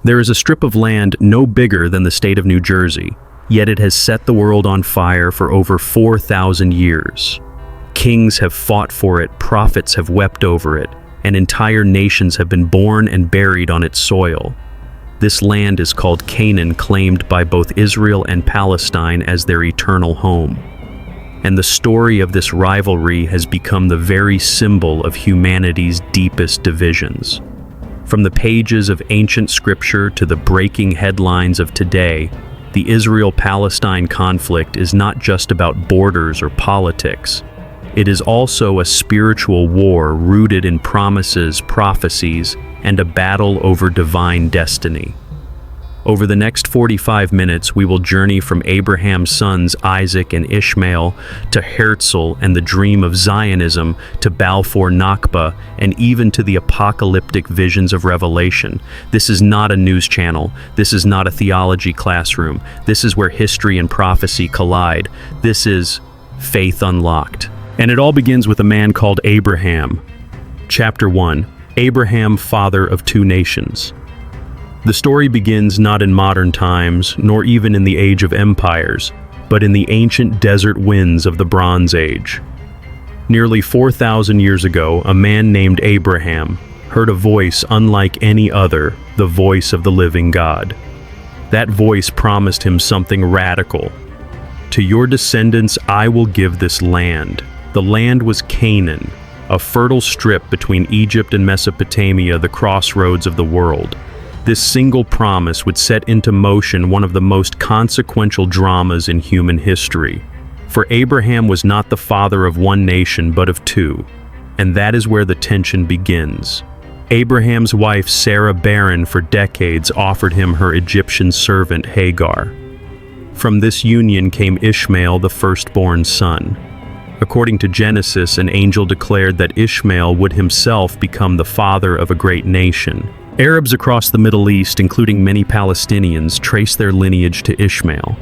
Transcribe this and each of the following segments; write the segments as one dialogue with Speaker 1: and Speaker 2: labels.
Speaker 1: There is a strip of land no bigger than the state of New Jersey, yet it has set the world on fire for over 4,000 years. Kings have fought for it, prophets have wept over it, and entire nations have been born and buried on its soil. This land is called Canaan, claimed by both Israel and Palestine as their eternal home. And the story of this rivalry has become the very symbol of humanity's deepest divisions. From the pages of ancient scripture to the breaking headlines of today, the Israel-Palestine conflict is not just about borders or politics. It is also a spiritual war rooted in promises, prophecies, and a battle over divine destiny. Over the next 45 minutes, we will journey from Abraham's sons Isaac and Ishmael to Herzl and the dream of Zionism to Balfour Nakba and even to the apocalyptic visions of Revelation. This is not a news channel. This is not a theology classroom. This is where history and prophecy collide. This is Faith Unlocked. And it all begins with a man called Abraham. Chapter 1. Abraham, father of two nations. The story begins not in modern times, nor even in the age of empires, but in the ancient desert winds of the Bronze Age. Nearly 4,000 years ago, a man named Abraham heard a voice unlike any other, the voice of the living God. That voice promised him something radical. To your descendants I will give this land. The land was Canaan, a fertile strip between Egypt and Mesopotamia, the crossroads of the world. This single promise would set into motion one of the most consequential dramas in human history. For Abraham was not the father of one nation but of two, and that is where the tension begins. Abraham's wife Sarah, barren for decades, offered him her Egyptian servant Hagar. From this union came Ishmael, the firstborn son. According to Genesis, an angel declared that Ishmael would himself become the father of a great nation. Arabs across the Middle East, including many Palestinians, trace their lineage to Ishmael.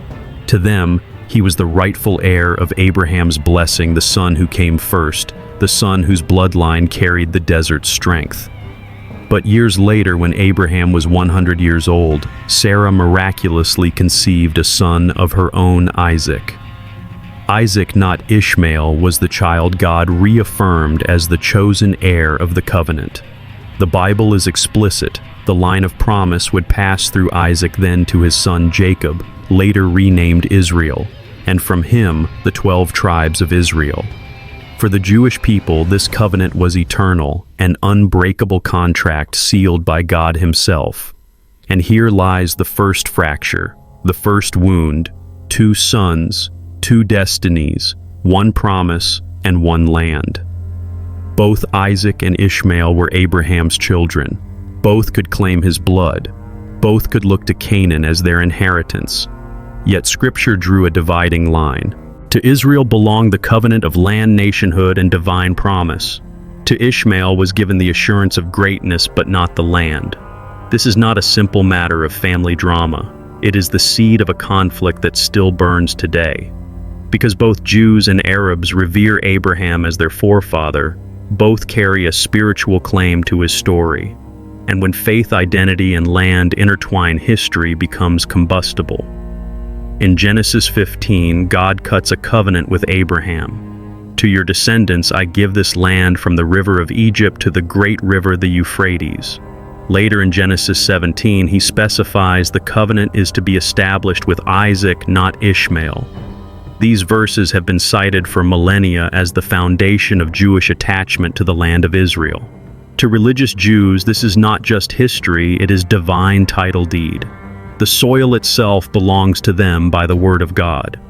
Speaker 1: To them, he was the rightful heir of Abraham's blessing, the son who came first, the son whose bloodline carried the desert's strength. But years later, when Abraham was 100 years old, Sarah miraculously conceived a son of her own, Isaac. Isaac, not Ishmael, was the child God reaffirmed as the chosen heir of the covenant. The Bible is explicit. The line of promise would pass through Isaac, then to his son Jacob, later renamed Israel, and from him the 12 tribes of Israel. For the Jewish people, this covenant was eternal, an unbreakable contract sealed by God himself. And here lies the first fracture, the first wound: two sons, two destinies, one promise, and one land. Both Isaac and Ishmael were Abraham's children. Both could claim his blood. Both could look to Canaan as their inheritance. Yet Scripture drew a dividing line. To Israel belonged the covenant of land, nationhood, and divine promise. To Ishmael was given the assurance of greatness, but not the land. This is not a simple matter of family drama. It is the seed of a conflict that still burns today. Because both Jews and Arabs revere Abraham as their forefather, both carry a spiritual claim to his story. And when faith, identity, and land intertwine, history becomes combustible. In Genesis 15, God cuts a covenant with Abraham. To your descendants I give this land from the river of Egypt to the great river, the Euphrates. Later in Genesis 17, he specifies the covenant is to be established with Isaac, not Ishmael. These verses have been cited for millennia as the foundation of Jewish attachment to the land of Israel. To religious Jews, this is not just history, it is divine title deed. The soil itself belongs to them by the word of God.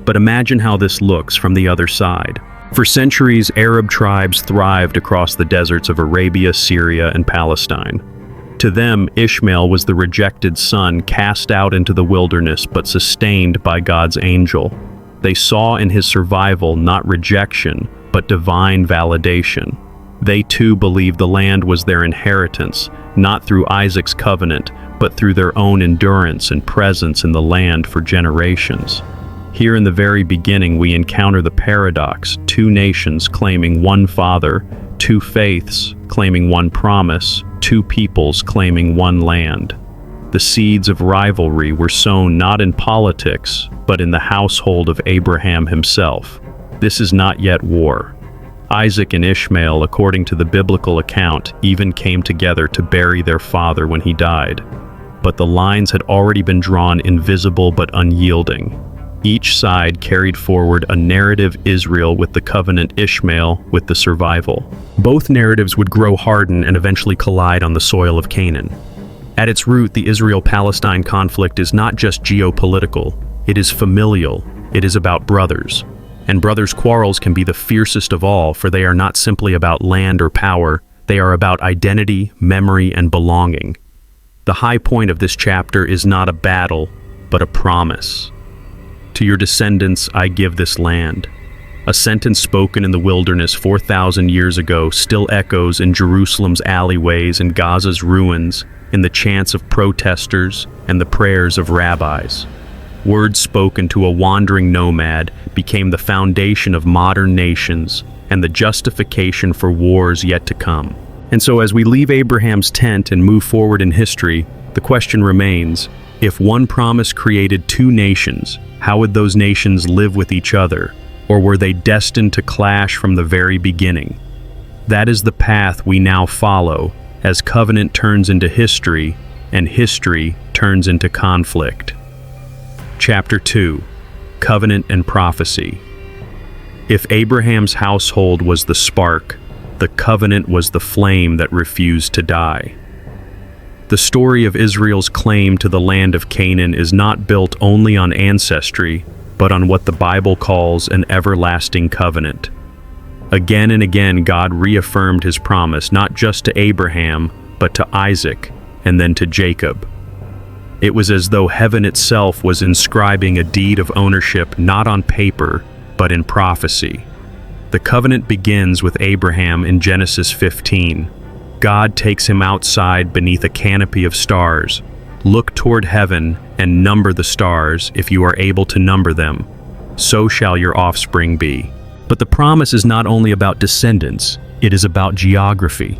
Speaker 1: But imagine how this looks from the other side. For centuries, Arab tribes thrived across the deserts of Arabia, Syria, and Palestine. To them, Ishmael was the rejected son cast out into the wilderness but sustained by God's angel. They saw in his survival not rejection, but divine validation. They too believed the land was their inheritance, not through Isaac's covenant, but through their own endurance and presence in the land for generations. Here in the very beginning we encounter the paradox: two nations claiming one father, two faiths claiming one promise, two peoples claiming one land. The seeds of rivalry were sown not in politics, but in the household of Abraham himself. This is not yet war. Isaac and Ishmael, according to the biblical account, even came together to bury their father when he died. But the lines had already been drawn, invisible but unyielding. Each side carried forward a narrative, Israel with the covenant, Ishmael with the survival. Both narratives would grow hardened and eventually collide on the soil of Canaan. At its root, the Israel-Palestine conflict is not just geopolitical, it is familial, it is about brothers. And brothers' quarrels can be the fiercest of all, for they are not simply about land or power, they are about identity, memory, and belonging. The high point of this chapter is not a battle, but a promise. To your descendants I give this land. A sentence spoken in the wilderness 4,000 years ago still echoes in Jerusalem's alleyways and Gaza's ruins, in the chants of protesters and the prayers of rabbis. Words spoken to a wandering nomad became the foundation of modern nations and the justification for wars yet to come. And so as we leave Abraham's tent and move forward in history, the question remains, if one promise created two nations, how would those nations live with each other? Or were they destined to clash from the very beginning? That is the path we now follow as covenant turns into history and history turns into conflict. Chapter 2. Covenant and Prophecy. If Abraham's household was the spark, the covenant was the flame that refused to die. The story of Israel's claim to the land of Canaan is not built only on ancestry, but on what the Bible calls an everlasting covenant. Again and again, God reaffirmed his promise not just to Abraham, but to Isaac, and then to Jacob. It was as though heaven itself was inscribing a deed of ownership not on paper, but in prophecy. The covenant begins with Abraham in Genesis 15. God takes him outside beneath a canopy of stars. Look toward heaven and number the stars if you are able to number them. So shall your offspring be. But the promise is not only about descendants, it is about geography.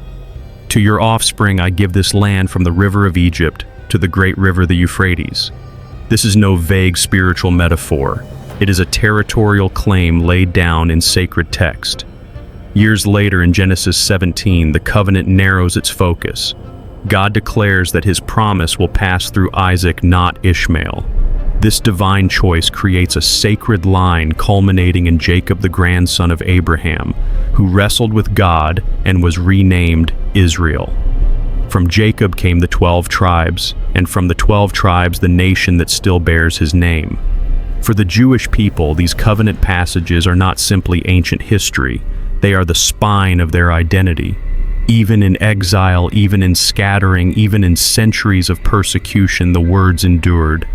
Speaker 1: To your offspring I give this land from the river of Egypt to the great river the Euphrates. This is no vague spiritual metaphor. It is a territorial claim laid down in sacred text. Years later in Genesis 17, the covenant narrows its focus. God declares that his promise will pass through Isaac, not Ishmael. This divine choice creates a sacred line culminating in Jacob, the grandson of Abraham, who wrestled with God and was renamed Israel. From Jacob came the 12 tribes, and from the 12 tribes the nation that still bears his name. For the Jewish people, these covenant passages are not simply ancient history, they are the spine of their identity. Even in exile, even in scattering, even in centuries of persecution, the words endured.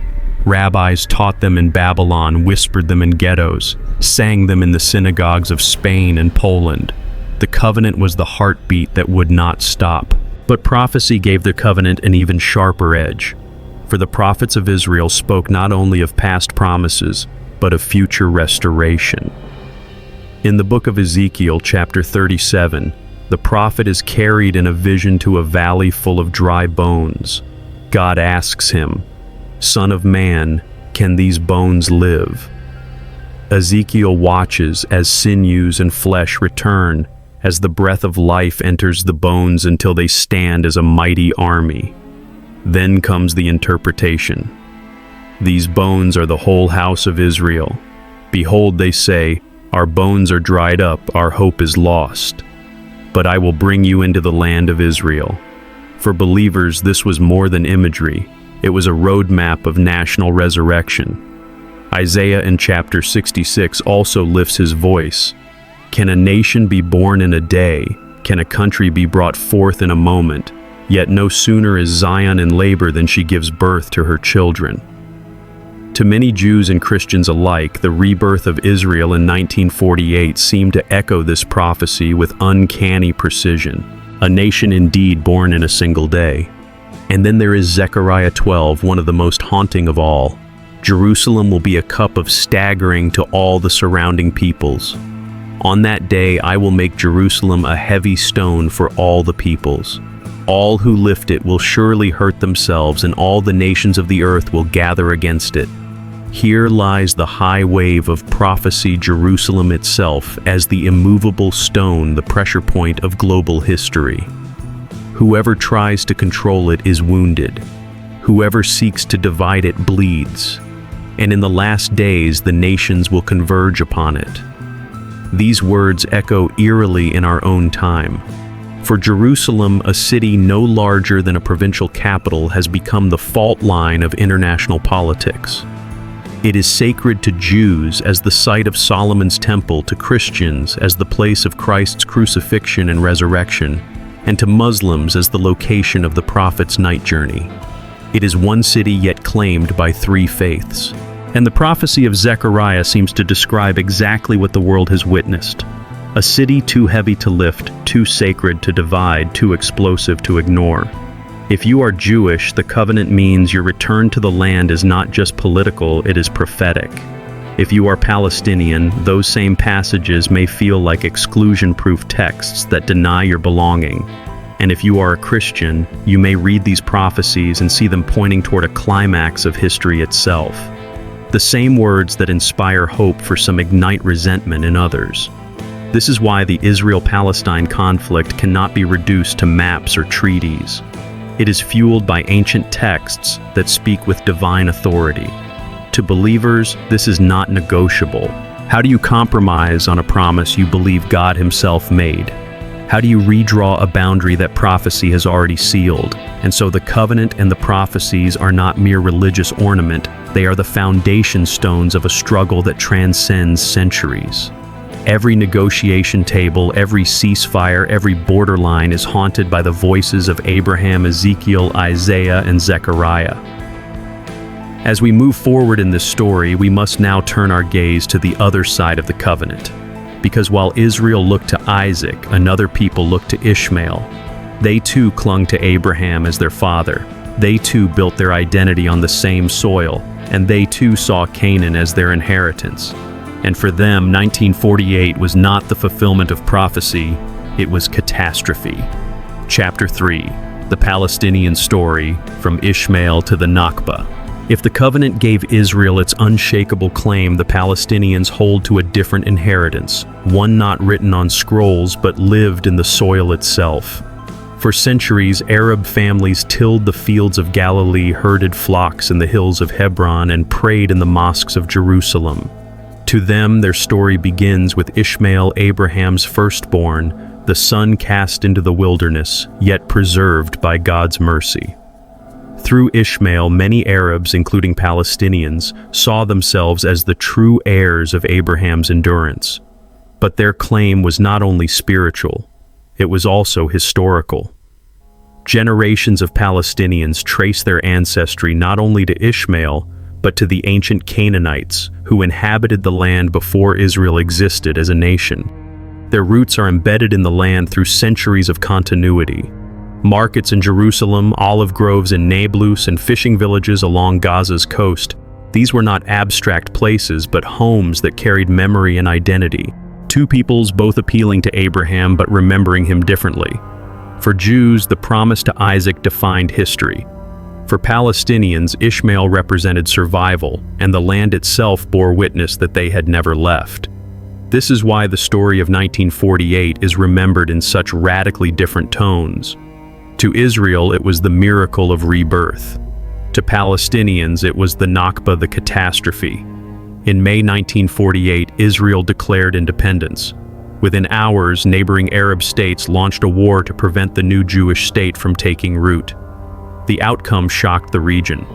Speaker 1: Rabbis taught them in Babylon, whispered them in ghettos, sang them in the synagogues of Spain and Poland. The covenant was the heartbeat that would not stop. But prophecy gave the covenant an even sharper edge. For the prophets of Israel spoke not only of past promises, but of future restoration. In the book of Ezekiel, chapter 37, the prophet is carried in a vision to a valley full of dry bones. God asks him, "Son of man, can these bones live?" Ezekiel watches as sinews and flesh return, as the breath of life enters the bones until they stand as a mighty army. Then comes the interpretation. These bones are the whole house of Israel. Behold, they say, our bones are dried up, our hope is lost. But I will bring you into the land of Israel. For believers, this was more than imagery. It was a roadmap of national resurrection. Isaiah in chapter 66 also lifts his voice. Can a nation be born in a day? Can a country be brought forth in a moment? Yet no sooner is Zion in labor than she gives birth to her children. To many Jews and Christians alike, the rebirth of Israel in 1948 seemed to echo this prophecy with uncanny precision. A nation indeed born in a single day. And then there is Zechariah 12, one of the most haunting of all. Jerusalem will be a cup of staggering to all the surrounding peoples. On that day I will make Jerusalem a heavy stone for all the peoples. All who lift it will surely hurt themselves, and all the nations of the earth will gather against it. Here lies the high wave of prophecy, Jerusalem itself, as the immovable stone, the pressure point of global history. Whoever tries to control it is wounded. Whoever seeks to divide it bleeds. And in the last days, the nations will converge upon it. These words echo eerily in our own time. For Jerusalem, a city no larger than a provincial capital, has become the fault line of international politics. It is sacred to Jews as the site of Solomon's temple, to Christians as the place of Christ's crucifixion and resurrection, and to Muslims as the location of the prophet's night journey. It is one city yet claimed by three faiths. And the prophecy of Zechariah seems to describe exactly what the world has witnessed. A city too heavy to lift, too sacred to divide, too explosive to ignore. If you are Jewish, the covenant means your return to the land is not just political, it is prophetic. If you are Palestinian, those same passages may feel like exclusion-proof texts that deny your belonging. And if you are a Christian, you may read these prophecies and see them pointing toward a climax of history itself. The same words that inspire hope for some ignite resentment in others. This is why the Israel-Palestine conflict cannot be reduced to maps or treaties. It is fueled by ancient texts that speak with divine authority. To believers, this is not negotiable. How do you compromise on a promise you believe God Himself made? How do you redraw a boundary that prophecy has already sealed? And so the covenant and the prophecies are not mere religious ornament, they are the foundation stones of a struggle that transcends centuries. Every negotiation table, every ceasefire, every borderline is haunted by the voices of Abraham, Ezekiel, Isaiah, and Zechariah. As we move forward in this story, we must now turn our gaze to the other side of the covenant. Because while Israel looked to Isaac, another people looked to Ishmael. They too clung to Abraham as their father. They too built their identity on the same soil, and they too saw Canaan as their inheritance. And for them, 1948 was not the fulfillment of prophecy, it was catastrophe. Chapter 3, the Palestinian story, from Ishmael to the Nakba. If the covenant gave Israel its unshakable claim, the Palestinians hold to a different inheritance, one not written on scrolls but lived in the soil itself. For centuries, Arab families tilled the fields of Galilee, herded flocks in the hills of Hebron, and prayed in the mosques of Jerusalem. To them, their story begins with Ishmael, Abraham's firstborn, the son cast into the wilderness, yet preserved by God's mercy. Through Ishmael, many Arabs, including Palestinians, saw themselves as the true heirs of Abraham's endurance. But their claim was not only spiritual, it was also historical. Generations of Palestinians trace their ancestry not only to Ishmael, but to the ancient Canaanites who inhabited the land before Israel existed as a nation. Their roots are embedded in the land through centuries of continuity. Markets in Jerusalem, olive groves in Nablus, and fishing villages along Gaza's coast. These were not abstract places, but homes that carried memory and identity. Two peoples both appealing to Abraham but remembering him differently. For Jews, the promise to Isaac defined history. For Palestinians, Ishmael represented survival, and the land itself bore witness that they had never left. This is why the story of 1948 is remembered in such radically different tones. To Israel, it was the miracle of rebirth. To Palestinians, it was the Nakba, the catastrophe. In May 1948, Israel declared independence. Within hours, neighboring Arab states launched a war to prevent the new Jewish state from taking root. The outcome shocked the region.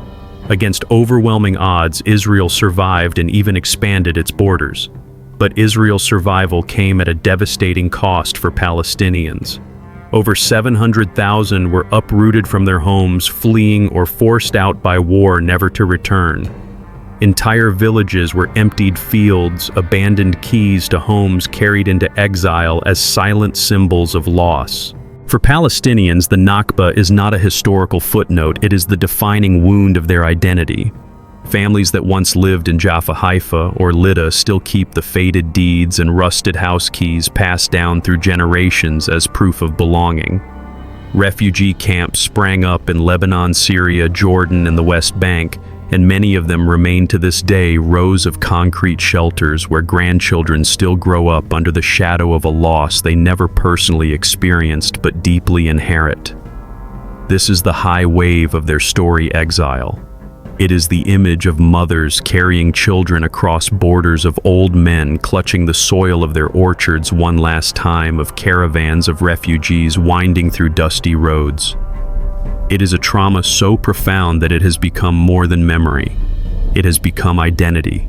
Speaker 1: Against overwhelming odds, Israel survived and even expanded its borders. But Israel's survival came at a devastating cost for Palestinians. Over 700,000 were uprooted from their homes, fleeing or forced out by war never to return. Entire villages were emptied fields, abandoned keys to homes carried into exile as silent symbols of loss. For Palestinians, the Nakba is not a historical footnote, it is the defining wound of their identity. Families that once lived in Jaffa, Haifa, or Lydda still keep the faded deeds and rusted house keys passed down through generations as proof of belonging. Refugee camps sprang up in Lebanon, Syria, Jordan, and the West Bank, and many of them remain to this day rows of concrete shelters where grandchildren still grow up under the shadow of a loss they never personally experienced but deeply inherit. This is the high wave of their story, exile. It is the image of mothers carrying children across borders, of old men clutching the soil of their orchards one last time, of caravans of refugees winding through dusty roads. It is a trauma so profound that it has become more than memory. It has become identity.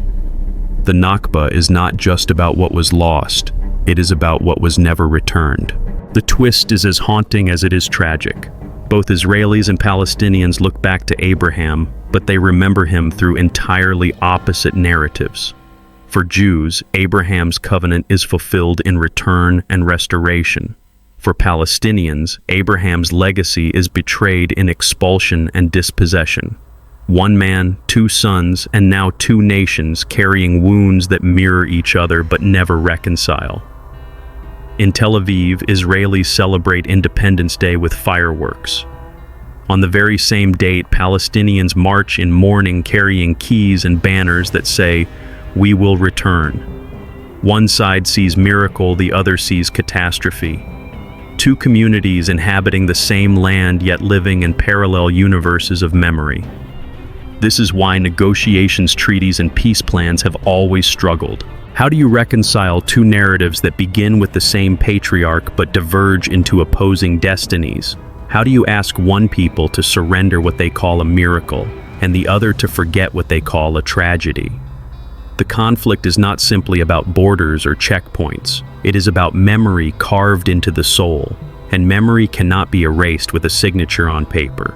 Speaker 1: The Nakba is not just about what was lost, it is about what was never returned. The twist is as haunting as it is tragic. Both Israelis and Palestinians look back to Abraham, but they remember him through entirely opposite narratives. For Jews, Abraham's covenant is fulfilled in return and restoration. For Palestinians, Abraham's legacy is betrayed in expulsion and dispossession. One man, two sons, and now two nations carrying wounds that mirror each other but never reconcile. In Tel Aviv, Israelis celebrate Independence Day with fireworks. On the very same date, Palestinians march in mourning carrying keys and banners that say, "We will return." One side sees miracle, the other sees catastrophe. Two communities inhabiting the same land yet living in parallel universes of memory. This is why negotiations, treaties, and peace plans have always struggled. How do you reconcile two narratives that begin with the same patriarch but diverge into opposing destinies? How do you ask one people to surrender what they call a miracle and the other to forget what they call a tragedy? The conflict is not simply about borders or checkpoints. It is about memory carved into the soul, and memory cannot be erased with a signature on paper.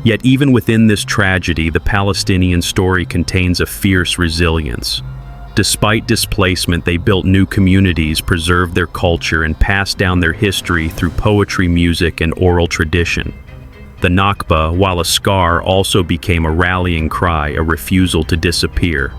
Speaker 1: Yet even within this tragedy, the Palestinian story contains a fierce resilience. Despite displacement, they built new communities, preserved their culture, and passed down their history through poetry, music, and oral tradition. The Nakba, while a scar, also became a rallying cry, a refusal to disappear.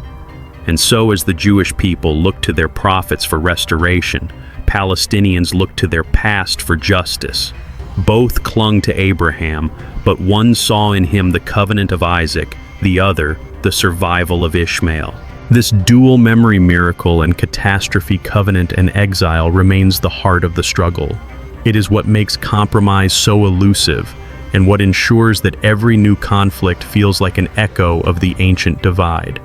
Speaker 1: And so as the Jewish people looked to their prophets for restoration, Palestinians looked to their past for justice. Both clung to Abraham, but one saw in him the covenant of Isaac, the other, the survival of Ishmael. This dual memory, miracle and catastrophe, covenant and exile, remains the heart of the struggle. It is what makes compromise so elusive, and what ensures that every new conflict feels like an echo of the ancient divide.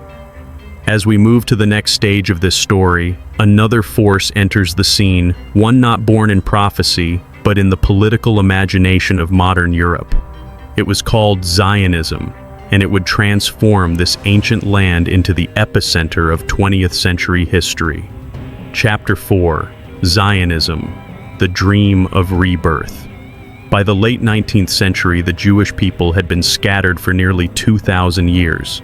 Speaker 1: As we move to the next stage of this story, another force enters the scene, one not born in prophecy, but in the political imagination of modern Europe. It was called Zionism, and it would transform this ancient land into the epicenter of 20th century history. Chapter 4: Zionism, the Dream of Rebirth. By the late 19th century, the Jewish people had been scattered for nearly 2,000 years.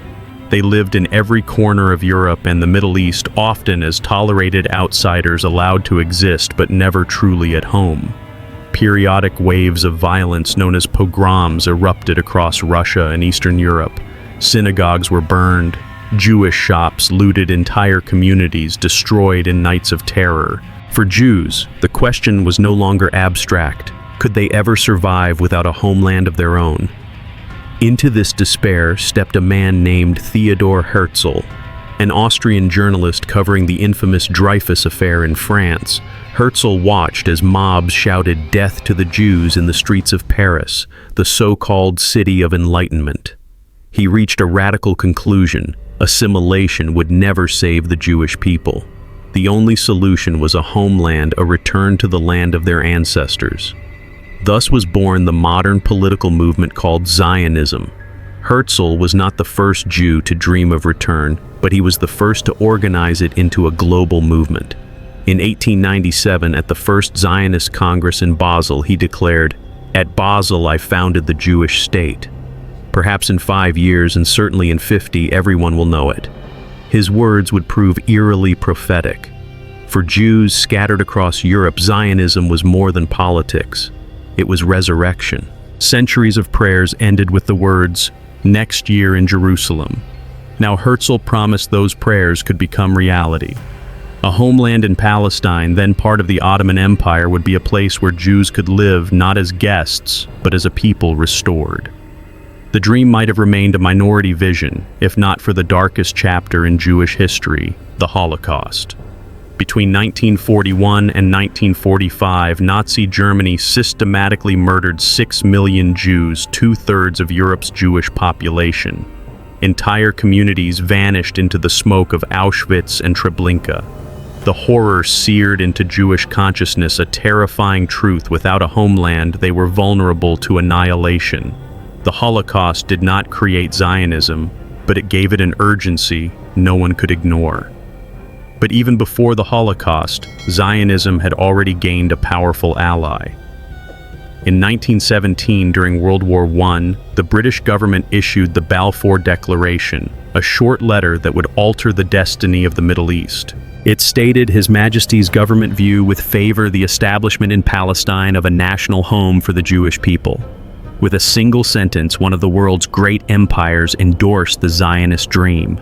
Speaker 1: They lived in every corner of Europe and the Middle East, often as tolerated outsiders allowed to exist but never truly at home. Periodic waves of violence known as pogroms erupted across Russia and Eastern Europe. Synagogues were burned, Jewish shops looted, entire communities destroyed in nights of terror. For Jews, the question was no longer abstract. Could they ever survive without a homeland of their own? Into this despair stepped a man named Theodor Herzl, an Austrian journalist covering the infamous Dreyfus affair in France. Herzl watched as mobs shouted death to the Jews in the streets of Paris, the so-called city of enlightenment. He reached a radical conclusion: assimilation would never save the Jewish people. The only solution was a homeland, a return to the land of their ancestors. Thus was born the modern political movement called Zionism. Herzl was not the first Jew to dream of return, but he was the first to organize it into a global movement. In 1897, at the First Zionist Congress in Basel, he declared, "At Basel I founded the Jewish state." Perhaps in 5 years, and certainly in 50, everyone will know it. His words would prove eerily prophetic. For Jews scattered across Europe, Zionism was more than politics. It was resurrection. Centuries of prayers ended with the words, "Next year in Jerusalem." Now Herzl promised those prayers could become reality. A homeland in Palestine, then part of the Ottoman Empire, would be a place where Jews could live not as guests, but as a people restored. The dream might have remained a minority vision, if not for the darkest chapter in Jewish history, the Holocaust. Between 1941 and 1945, Nazi Germany systematically murdered 6 million Jews, 2/3 of Europe's Jewish population. Entire communities vanished into the smoke of Auschwitz and Treblinka. The horror seared into Jewish consciousness a terrifying truth: without a homeland, they were vulnerable to annihilation. The Holocaust did not create Zionism, but it gave it an urgency no one could ignore. But even before the Holocaust, Zionism had already gained a powerful ally. In 1917, during World War I, the British government issued the Balfour Declaration, a short letter that would alter the destiny of the Middle East. It stated His Majesty's government view with favor the establishment in Palestine of a national home for the Jewish people. With a single sentence, one of the world's great empires endorsed the Zionist dream.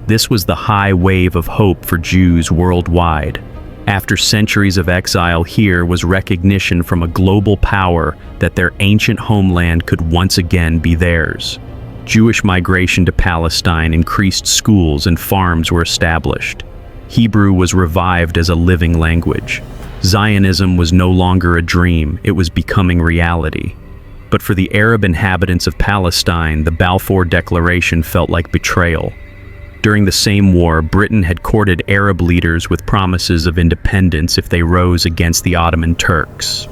Speaker 1: This was the high wave of hope for Jews worldwide. After centuries of exile, here was recognition from a global power that their ancient homeland could once again be theirs. Jewish migration to Palestine increased, schools and farms were established. Hebrew was revived as a living language. Zionism was no longer a dream, it was becoming reality. But for the Arab inhabitants of Palestine, the Balfour Declaration felt like betrayal. During the same war, Britain had courted Arab leaders with promises of independence if they rose against the Ottoman Turks.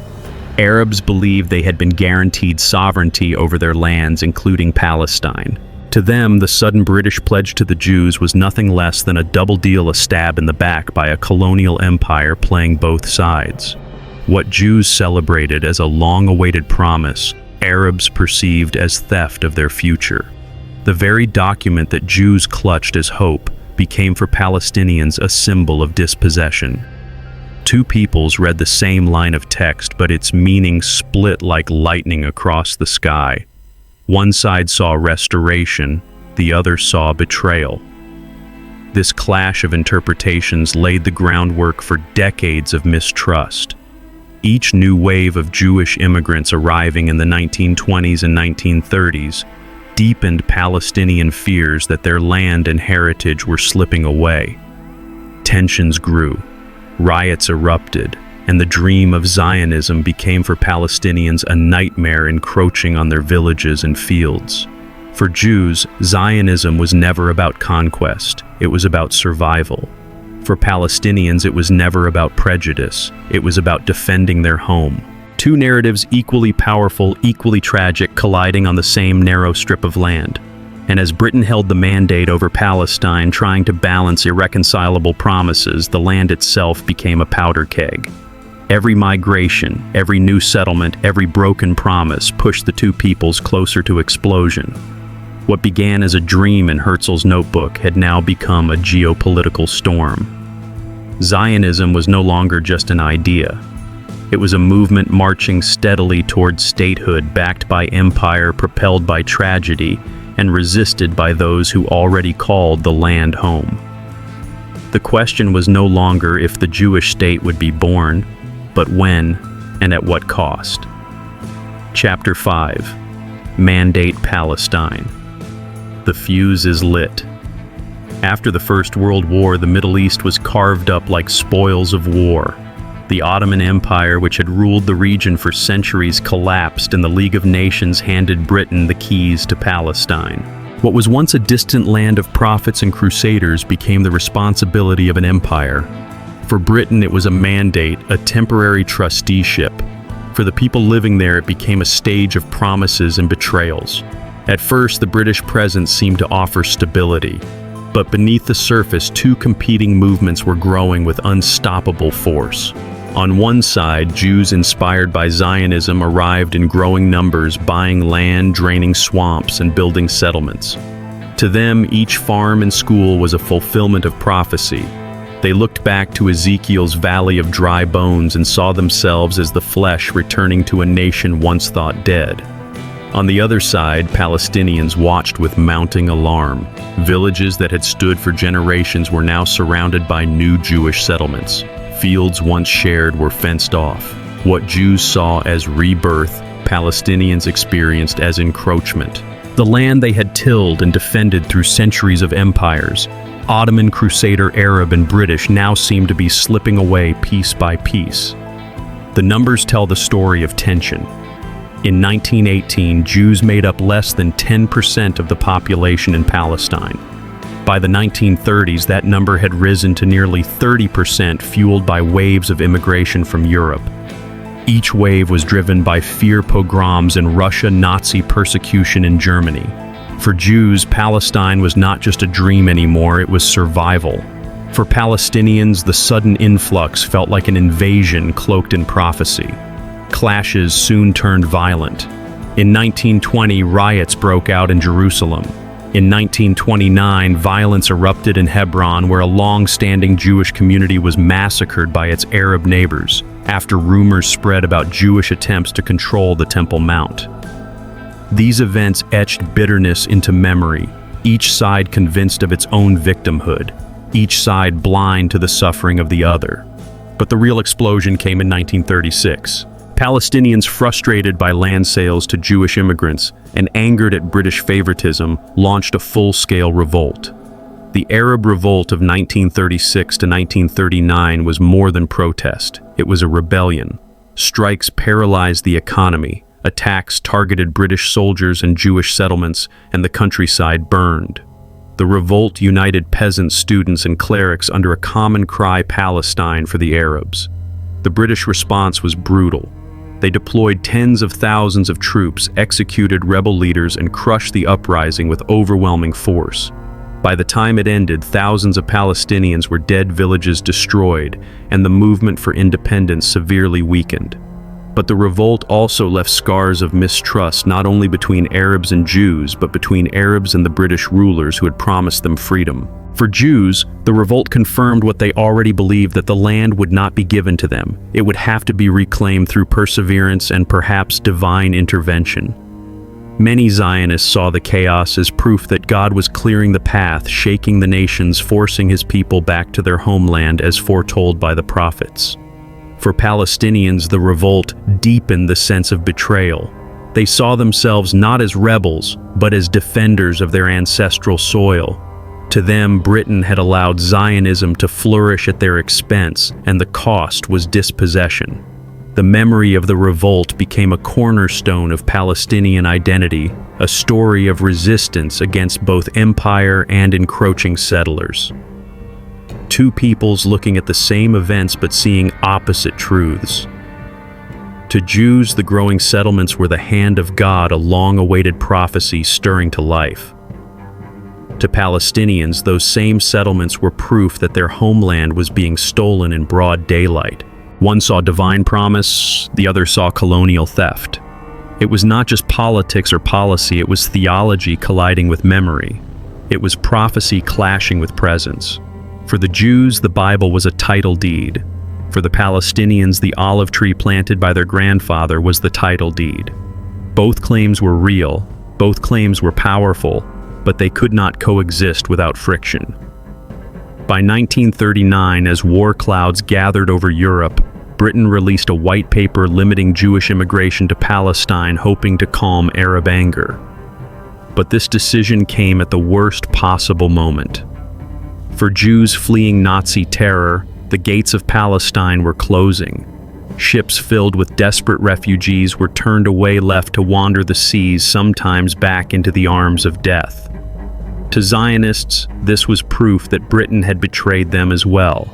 Speaker 1: Arabs believed they had been guaranteed sovereignty over their lands, including Palestine. To them, the sudden British pledge to the Jews was nothing less than a double deal, a stab in the back by a colonial empire playing both sides. What Jews celebrated as a long-awaited promise, Arabs perceived as theft of their future. The very document that Jews clutched as hope became for Palestinians a symbol of dispossession. Two peoples read the same line of text, but its meaning split like lightning across the sky. One side saw restoration, the other saw betrayal. This clash of interpretations laid the groundwork for decades of mistrust. Each new wave of Jewish immigrants arriving in the 1920s and 1930s deepened Palestinian fears that their land and heritage were slipping away. Tensions grew, riots erupted, and the dream of Zionism became for Palestinians a nightmare encroaching on their villages and fields. For Jews, Zionism was never about conquest, it was about survival. For Palestinians, it was never about prejudice, it was about defending their home. Two narratives equally powerful, equally tragic, colliding on the same narrow strip of land. And as Britain held the mandate over Palestine, trying to balance irreconcilable promises, the land itself became a powder keg. Every migration, every new settlement, every broken promise pushed the two peoples closer to explosion. What began as a dream in Herzl's notebook had now become a geopolitical storm. Zionism was no longer just an idea. It was a movement marching steadily toward statehood, backed by empire, propelled by tragedy, and resisted by those who already called the land home. The question was no longer if the Jewish state would be born, but when and at what cost. Chapter 5. Mandate Palestine. The fuse is lit. After the First World War, the Middle East was carved up like spoils of war. The Ottoman Empire, which had ruled the region for centuries, collapsed, and the League of Nations handed Britain the keys to Palestine. What was once a distant land of prophets and crusaders became the responsibility of an empire. For Britain, it was a mandate, a temporary trusteeship. For the people living there, it became a stage of promises and betrayals. At first, the British presence seemed to offer stability. But beneath the surface, two competing movements were growing with unstoppable force. On one side, Jews inspired by Zionism arrived in growing numbers, buying land, draining swamps, and building settlements. To them, each farm and school was a fulfillment of prophecy. They looked back to Ezekiel's valley of dry bones and saw themselves as the flesh returning to a nation once thought dead. On the other side, Palestinians watched with mounting alarm. Villages that had stood for generations were now surrounded by new Jewish settlements. Fields once shared were fenced off. What Jews saw as rebirth, Palestinians experienced as encroachment. The land they had tilled and defended through centuries of empires, Ottoman, Crusader, Arab, and British, now seemed to be slipping away piece by piece. The numbers tell the story of tension. In 1918, Jews made up less than 10% of the population in Palestine. By the 1930s, that number had risen to nearly 30%, fueled by waves of immigration from Europe. Each wave was driven by fear pogroms in Russia, Nazi persecution in Germany. For Jews, Palestine was not just a dream anymore, it was survival. For Palestinians, the sudden influx felt like an invasion cloaked in prophecy. Clashes soon turned violent. In 1920, riots broke out in Jerusalem. In 1929, violence erupted in Hebron, where a long-standing Jewish community was massacred by its Arab neighbors, after rumors spread about Jewish attempts to control the Temple Mount. These events etched bitterness into memory, each side convinced of its own victimhood, each side blind to the suffering of the other. But the real explosion came in 1936. Palestinians, frustrated by land sales to Jewish immigrants and angered at British favoritism, launched a full-scale revolt. The Arab Revolt of 1936 to 1939 was more than protest. It was a rebellion. Strikes paralyzed the economy, attacks targeted British soldiers and Jewish settlements, and the countryside burned. The revolt united peasants, students, and clerics under a common cry: Palestine for the Arabs. The British response was brutal. They deployed tens of thousands of troops, executed rebel leaders, and crushed the uprising with overwhelming force. By the time it ended, thousands of Palestinians were dead, villages destroyed, and the movement for independence severely weakened. But the revolt also left scars of mistrust, not only between Arabs and Jews, but between Arabs and the British rulers who had promised them freedom. For Jews, the revolt confirmed what they already believed, that the land would not be given to them. It would have to be reclaimed through perseverance and perhaps divine intervention. Many Zionists saw the chaos as proof that God was clearing the path, shaking the nations, forcing his people back to their homeland as foretold by the prophets. For Palestinians, the revolt deepened the sense of betrayal. They saw themselves not as rebels, but as defenders of their ancestral soil. To them, Britain had allowed Zionism to flourish at their expense, and the cost was dispossession. The memory of the revolt became a cornerstone of Palestinian identity, a story of resistance against both empire and encroaching settlers. Two peoples looking at the same events but seeing opposite truths. To Jews, the growing settlements were the hand of God, a long-awaited prophecy stirring to life. To Palestinians, those same settlements were proof that their homeland was being stolen in broad daylight. One saw divine promise, the other saw colonial theft. It was not just politics or policy, it was theology colliding with memory. It was prophecy clashing with presence. For the Jews, the Bible was a title deed. For the Palestinians, the olive tree planted by their grandfather was the title deed. Both claims were real, both claims were powerful, but they could not coexist without friction. By 1939, as war clouds gathered over Europe, Britain released a white paper limiting Jewish immigration to Palestine, hoping to calm Arab anger. But this decision came at the worst possible moment. For Jews fleeing Nazi terror, the gates of Palestine were closing. Ships filled with desperate refugees were turned away, left to wander the seas, sometimes back into the arms of death. To Zionists, this was proof that Britain had betrayed them as well.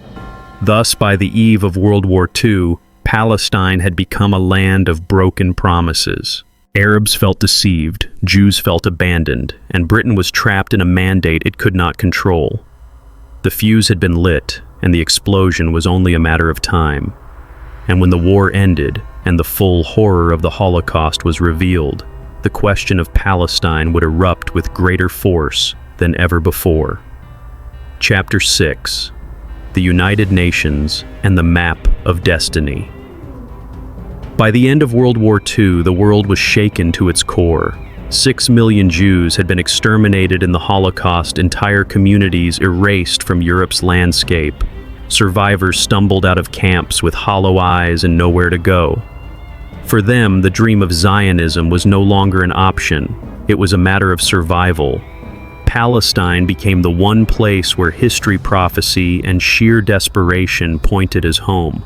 Speaker 1: Thus, by the eve of World War II, Palestine had become a land of broken promises. Arabs felt deceived, Jews felt abandoned, and Britain was trapped in a mandate it could not control. The fuse had been lit, and the explosion was only a matter of time. And when the war ended, and the full horror of the Holocaust was revealed, the question of Palestine would erupt with greater force than ever before. Chapter 6: The United Nations and the Map of Destiny. By the end of World War II, the world was shaken to its core. 6 million Jews had been exterminated in the Holocaust, entire communities erased from Europe's landscape. Survivors stumbled out of camps with hollow eyes and nowhere to go. For them, the dream of Zionism was no longer an option. It was a matter of survival. Palestine became the one place where history, prophecy, and sheer desperation pointed as home.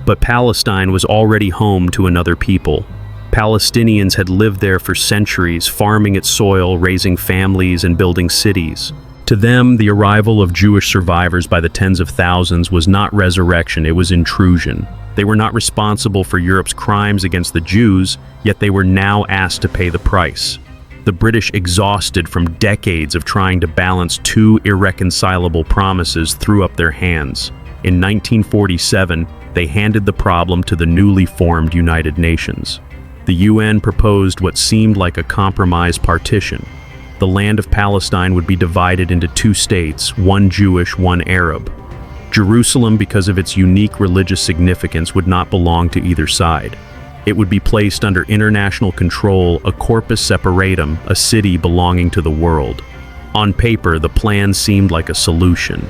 Speaker 1: But Palestine was already home to another people. Palestinians had lived there for centuries, farming its soil, raising families, and building cities. To them, the arrival of Jewish survivors by the tens of thousands was not resurrection, it was intrusion. They were not responsible for Europe's crimes against the Jews, yet they were now asked to pay the price. The British, exhausted from decades of trying to balance two irreconcilable promises, threw up their hands. In 1947, they handed the problem to the newly formed United Nations. The UN proposed what seemed like a compromise partition. The land of Palestine would be divided into two states, one Jewish, one Arab. Jerusalem, because of its unique religious significance, would not belong to either side. It would be placed under international control, a corpus separatum, a city belonging to the world. On paper, the plan seemed like a solution.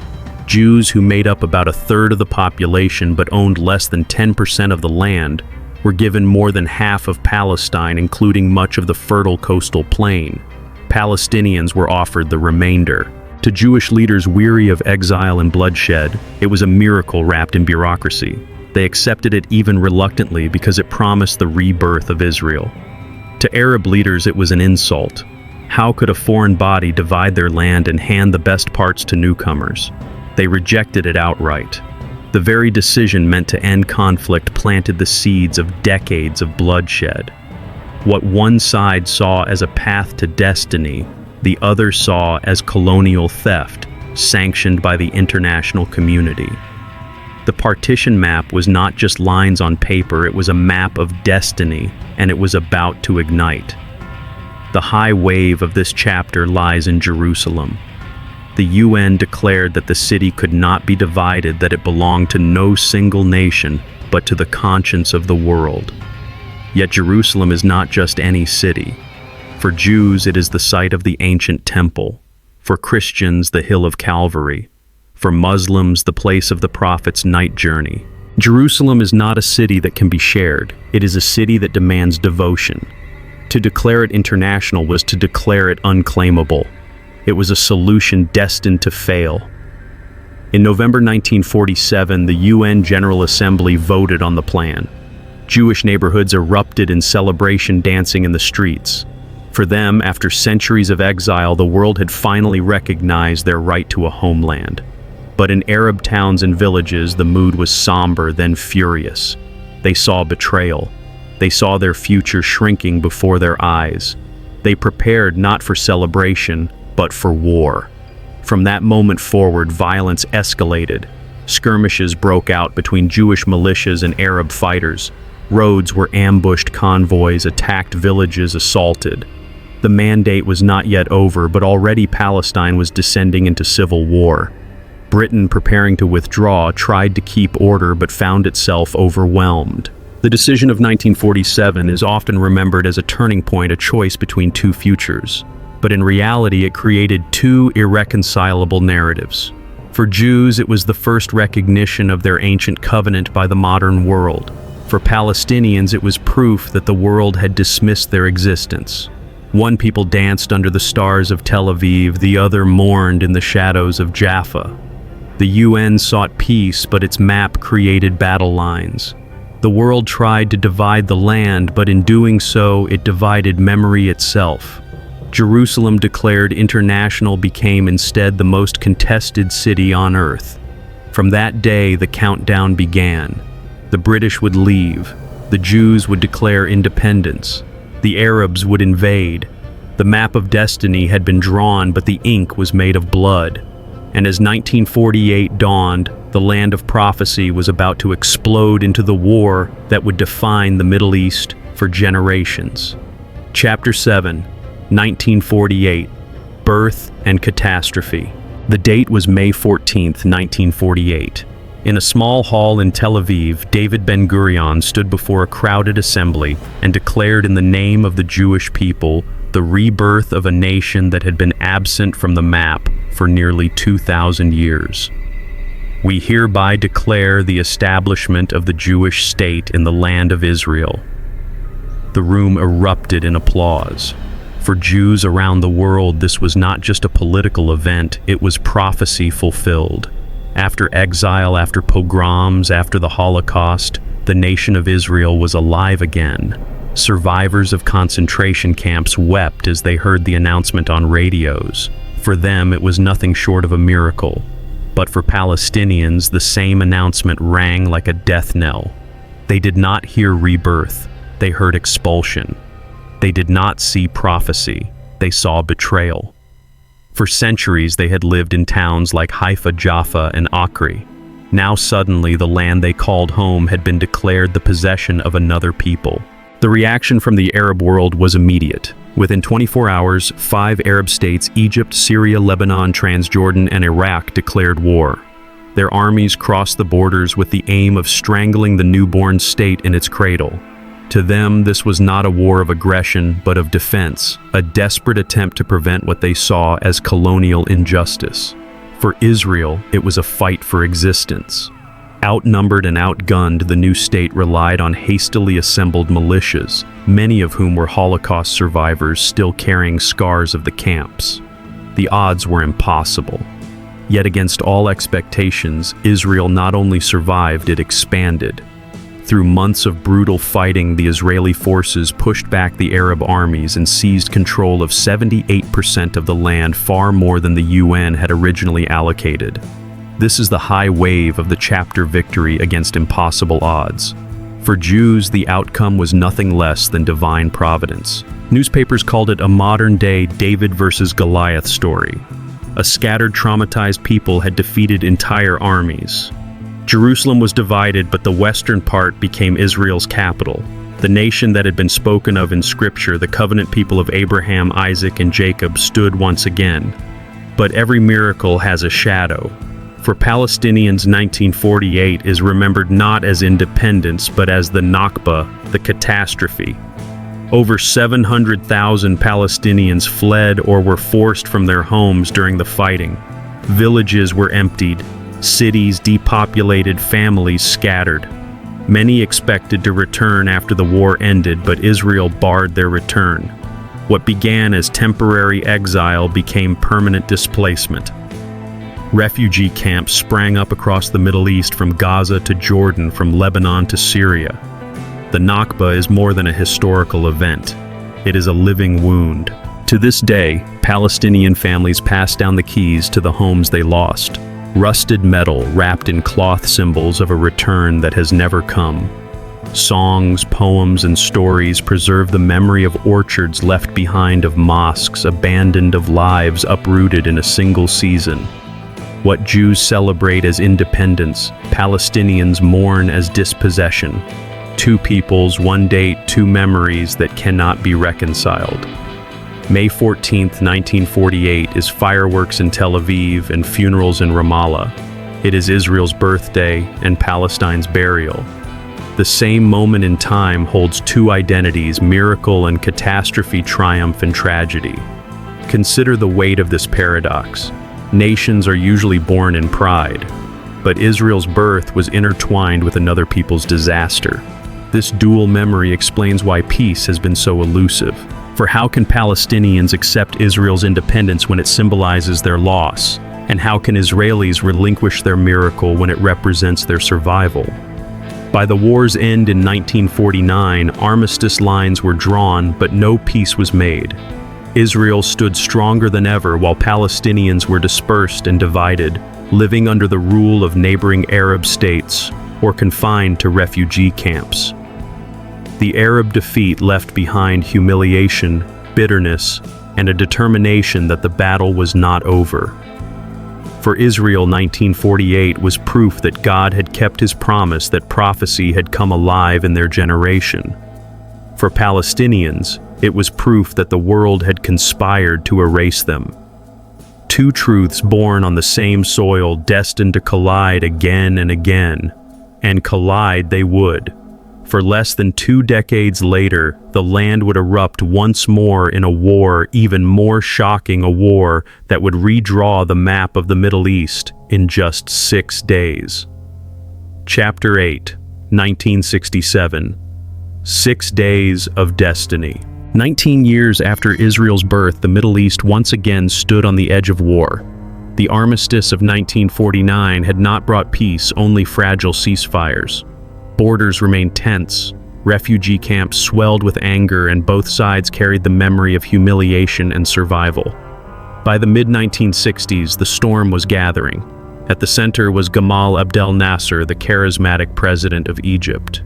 Speaker 1: Jews, who made up about a third of the population but owned less than 10% of the land, were given more than half of Palestine, including much of the fertile coastal plain. Palestinians were offered the remainder. To Jewish leaders weary of exile and bloodshed, it was a miracle wrapped in bureaucracy. They accepted it even reluctantly because it promised the rebirth of Israel. To Arab leaders, it was an insult. How could a foreign body divide their land and hand the best parts to newcomers? They rejected it outright. The very decision meant to end conflict planted the seeds of decades of bloodshed. What one side saw as a path to destiny, the other saw as colonial theft, sanctioned by the international community. The partition map was not just lines on paper, it was a map of destiny, and it was about to ignite. The high wave of this chapter lies in Jerusalem. The UN declared that the city could not be divided, that it belonged to no single nation, but to the conscience of the world. Yet Jerusalem is not just any city. For Jews, it is the site of the ancient temple. For Christians, the hill of Calvary. For Muslims, the place of the prophet's night journey. Jerusalem is not a city that can be shared. It is a city that demands devotion. To declare it international was to declare it unclaimable. It was a solution destined to fail. In November 1947, the UN General Assembly voted on the plan. Jewish neighborhoods erupted in celebration, dancing in the streets. For them, after centuries of exile, the world had finally recognized their right to a homeland. But in Arab towns and villages, the mood was somber, then furious. They saw betrayal. They saw their future shrinking before their eyes. They prepared not for celebration, but for war. From that moment forward, violence escalated. Skirmishes broke out between Jewish militias and Arab fighters. Roads were ambushed, convoys attacked, villages assaulted. The mandate was not yet over, but already Palestine was descending into civil war. Britain, preparing to withdraw, tried to keep order but found itself overwhelmed. The decision of 1947 is often remembered as a turning point, a choice between two futures. But in reality, it created two irreconcilable narratives. For Jews, it was the first recognition of their ancient covenant by the modern world. For Palestinians, it was proof that the world had dismissed their existence. One people danced under the stars of Tel Aviv, the other mourned in the shadows of Jaffa. The UN sought peace, but its map created battle lines. The world tried to divide the land, but in doing so, it divided memory itself. Jerusalem, declared international, became instead the most contested city on earth. From that day, the countdown began. The British would leave. The Jews would declare independence. The Arabs would invade. The map of destiny had been drawn, but the ink was made of blood. And as 1948 dawned, the land of prophecy was about to explode into the war that would define the Middle East for generations. Chapter 7, 1948, Birth and Catastrophe. The date was May 14, 1948. In a small hall in Tel Aviv, David Ben-Gurion stood before a crowded assembly and declared in the name of the Jewish people the rebirth of a nation that had been absent from the map for nearly 2,000 years. We hereby declare the establishment of the Jewish state in the land of Israel. The room erupted in applause. For Jews around the world, this was not just a political event, it was prophecy fulfilled. After exile, after pogroms, after the Holocaust, the nation of Israel was alive again. Survivors of concentration camps wept as they heard the announcement on radios. For them, it was nothing short of a miracle. But for Palestinians, the same announcement rang like a death knell. They did not hear rebirth, they heard expulsion. They did not see prophecy, they saw betrayal. For centuries they had lived in towns like Haifa, Jaffa, and Acre. Now suddenly the land they called home had been declared the possession of another people. The reaction from the Arab world was immediate. Within 24 hours, 5 Arab states, Egypt, Syria, Lebanon, Transjordan, and Iraq, declared war. Their armies crossed the borders with the aim of strangling the newborn state in its cradle. To them, this was not a war of aggression, but of defense, a desperate attempt to prevent what they saw as colonial injustice. For Israel, it was a fight for existence. Outnumbered and outgunned, the new state relied on hastily assembled militias, many of whom were Holocaust survivors still carrying scars of the camps. The odds were impossible. Yet against all expectations, Israel not only survived, it expanded. Through months of brutal fighting, the Israeli forces pushed back the Arab armies and seized control of 78% of the land, far more than the UN had originally allocated. This is the high wave of the chapter victory against impossible odds. For Jews, the outcome was nothing less than divine providence. Newspapers called it a modern-day David versus Goliath story. A scattered, traumatized people had defeated entire armies. Jerusalem was divided, but the western part became Israel's capital. The nation that had been spoken of in Scripture, the covenant people of Abraham, Isaac, and Jacob, stood once again. But every miracle has a shadow. For Palestinians, 1948 is remembered not as independence, but as the Nakba, the catastrophe. Over 700,000 Palestinians fled or were forced from their homes during the fighting. Villages were emptied, cities depopulated, families scattered. Many expected to return after the war ended, but Israel barred their return. What began as temporary exile became permanent displacement. Refugee camps sprang up across the Middle East, from Gaza to Jordan, from Lebanon to Syria. The Nakba is more than a historical event. It is a living wound. To this day, Palestinian families pass down the keys to the homes they lost. Rusted metal wrapped in cloth symbols of a return that has never come. Songs, poems, and stories preserve the memory of orchards left behind, of mosques abandoned, of lives uprooted in a single season. What Jews celebrate as independence, Palestinians mourn as dispossession. Two peoples, one date, two memories that cannot be reconciled. May 14, 1948 is fireworks in Tel Aviv and funerals in Ramallah. It is Israel's birthday and Palestine's burial. The same moment in time holds two identities: miracle and catastrophe, triumph and tragedy. Consider the weight of this paradox. Nations are usually born in pride, but Israel's birth was intertwined with another people's disaster. This dual memory explains why peace has been so elusive. For how can Palestinians accept Israel's independence when it symbolizes their loss? And how can Israelis relinquish their miracle when it represents their survival? By the war's end in 1949, armistice lines were drawn, but no peace was made. Israel stood stronger than ever, while Palestinians were dispersed and divided, living under the rule of neighboring Arab states or confined to refugee camps. The Arab defeat left behind humiliation, bitterness, and a determination that the battle was not over. For Israel, 1948 was proof that God had kept his promise, that prophecy had come alive in their generation. For Palestinians, it was proof that the world had conspired to erase them. Two truths born on the same soil, destined to collide again and again. And collide they would. For less than 2 decades later, the land would erupt once more in a war, even more shocking, a war that would redraw the map of the Middle East in just 6 days. Chapter 8, 1967. 6 Days of Destiny. 19 years after Israel's birth, the Middle East once again stood on the edge of war. The armistice of 1949 had not brought peace, only fragile ceasefires. Borders remained tense, refugee camps swelled with anger, and both sides carried the memory of humiliation and survival. By the mid-1960s, the storm was gathering. At the center was Gamal Abdel Nasser, the charismatic president of Egypt.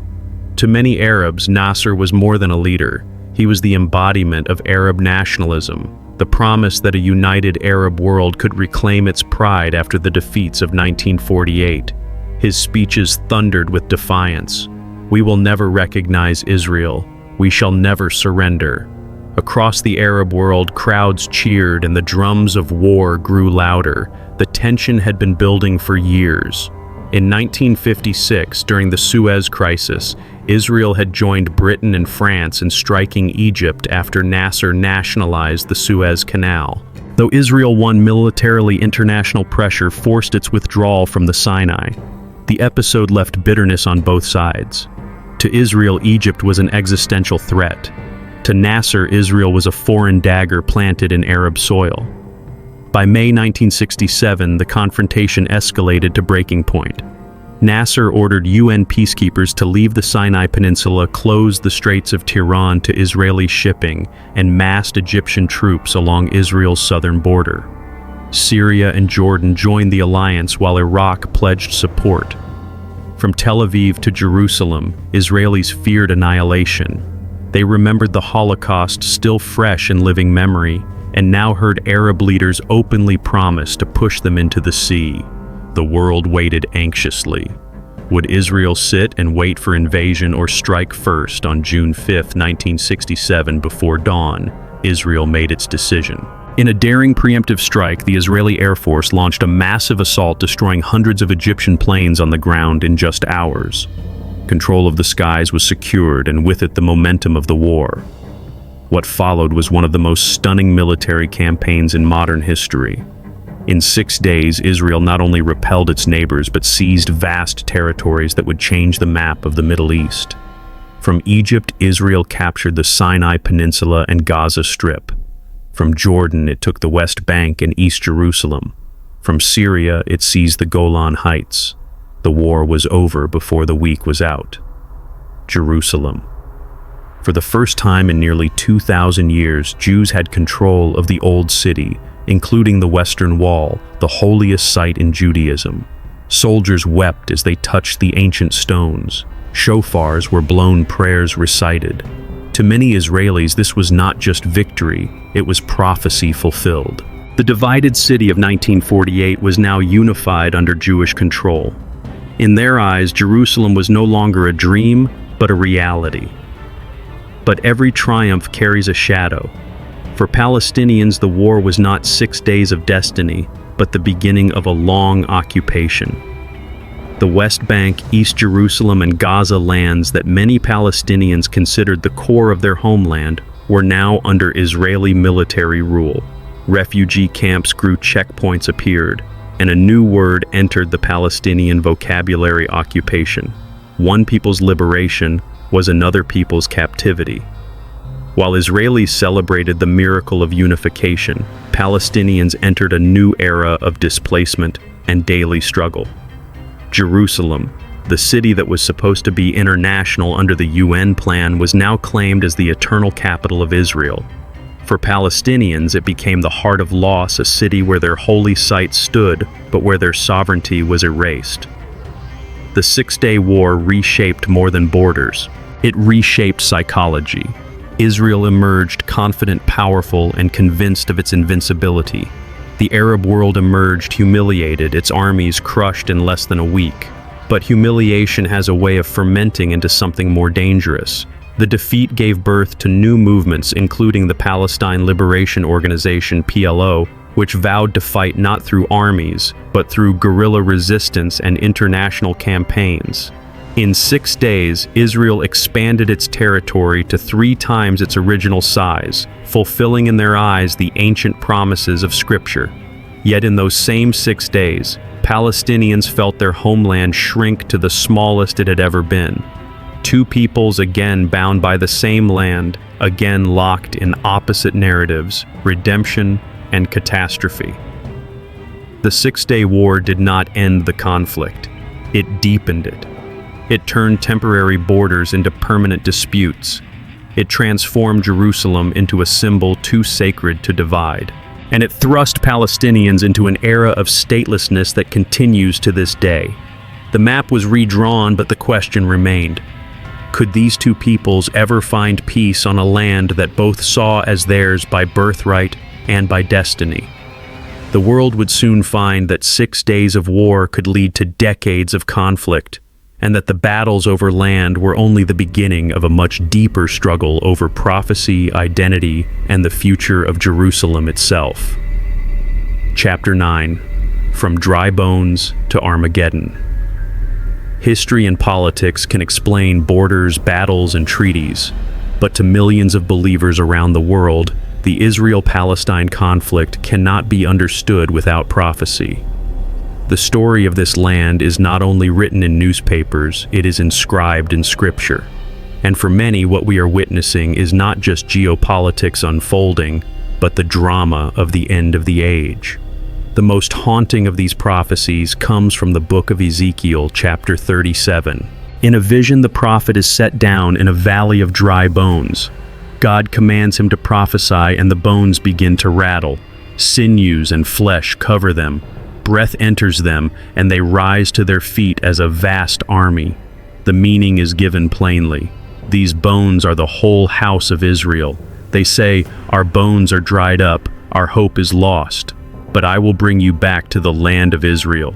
Speaker 1: To many Arabs, Nasser was more than a leader. He was the embodiment of Arab nationalism, the promise that a united Arab world could reclaim its pride after the defeats of 1948. His speeches thundered with defiance. "We will never recognize Israel. We shall never surrender." Across the Arab world, crowds cheered and the drums of war grew louder. The tension had been building for years. In 1956, during the Suez Crisis, Israel had joined Britain and France in striking Egypt after Nasser nationalized the Suez Canal. Though Israel won militarily, international pressure forced its withdrawal from the Sinai. The episode left bitterness on both sides. To Israel, Egypt was an existential threat. To Nasser, Israel was a foreign dagger planted in Arab soil. By May 1967, the confrontation escalated to breaking point. Nasser ordered UN peacekeepers to leave the Sinai Peninsula, close the Straits of Tiran to Israeli shipping, and massed Egyptian troops along Israel's southern border. Syria and Jordan joined the alliance while Iraq pledged support. From Tel Aviv to Jerusalem, Israelis feared annihilation. They remembered the Holocaust still fresh in living memory, and now heard Arab leaders openly promise to push them into the sea. The world waited anxiously. Would Israel sit and wait for invasion or strike first? On June 5, 1967, before dawn, Israel made its decision. In a daring preemptive strike, the Israeli Air Force launched a massive assault, destroying hundreds of Egyptian planes on the ground in just hours. Control of the skies was secured, and with it the momentum of the war. What followed was one of the most stunning military campaigns in modern history. In 6 days, Israel not only repelled its neighbors, but seized vast territories that would change the map of the Middle East. From Egypt, Israel captured the Sinai Peninsula and Gaza Strip. From Jordan, it took the West Bank and East Jerusalem. From Syria, it seized the Golan Heights. The war was over before the week was out. Jerusalem. For the first time in nearly 2,000 years, Jews had control of the Old City, including the Western Wall, the holiest site in Judaism. Soldiers wept as they touched the ancient stones. Shofars were blown, prayers recited. To many Israelis, this was not just victory, it was prophecy fulfilled. The divided city of 1948 was now unified under Jewish control. In their eyes, Jerusalem was no longer a dream, but a reality. But every triumph carries a shadow. For Palestinians, the war was not 6 days of destiny, but the beginning of a long occupation. The West Bank, East Jerusalem, and Gaza lands that many Palestinians considered the core of their homeland were now under Israeli military rule. Refugee camps grew, checkpoints appeared, and a new word entered the Palestinian vocabulary: occupation. One people's liberation was another people's captivity. While Israelis celebrated the miracle of unification, Palestinians entered a new era of displacement and daily struggle. Jerusalem, the city that was supposed to be international under the UN plan, was now claimed as the eternal capital of Israel. For Palestinians, it became the heart of loss, a city where their holy site stood, but where their sovereignty was erased. The 6-day war reshaped more than borders. It reshaped psychology. Israel emerged confident, powerful, and convinced of its invincibility. The Arab world emerged humiliated, its armies crushed in less than a week. But humiliation has a way of fermenting into something more dangerous. The defeat gave birth to new movements, including the Palestine Liberation Organization (PLO), which vowed to fight not through armies, but through guerrilla resistance and international campaigns. In 6 days, Israel expanded its territory to 3 times its original size, fulfilling in their eyes the ancient promises of Scripture. Yet in those same 6 days, Palestinians felt their homeland shrink to the smallest it had ever been. 2 peoples again bound by the same land, again locked in opposite narratives, redemption and catastrophe. The 6-day war did not end the conflict. It deepened it. It turned temporary borders into permanent disputes. It transformed Jerusalem into a symbol too sacred to divide. And it thrust Palestinians into an era of statelessness that continues to this day. The map was redrawn, but the question remained. Could these 2 peoples ever find peace on a land that both saw as theirs by birthright and by destiny? The world would soon find that 6 days of war could lead to decades of conflict, and that the battles over land were only the beginning of a much deeper struggle over prophecy, identity, and the future of Jerusalem itself. Chapter 9. From Dry Bones to Armageddon. History and politics can explain borders, battles, and treaties, but to millions of believers around the world, the Israel-Palestine conflict cannot be understood without prophecy. The story of this land is not only written in newspapers, it is inscribed in Scripture. And for many, what we are witnessing is not just geopolitics unfolding, but the drama of the end of the age. The most haunting of these prophecies comes from the book of Ezekiel, chapter 37. In a vision, the prophet is set down in a valley of dry bones. God commands him to prophesy, and the bones begin to rattle. Sinews and flesh cover them. Breath enters them, and they rise to their feet as a vast army. The meaning is given plainly. These bones are the whole house of Israel. They say, "Our bones are dried up, our hope is lost. But I will bring you back to the land of Israel."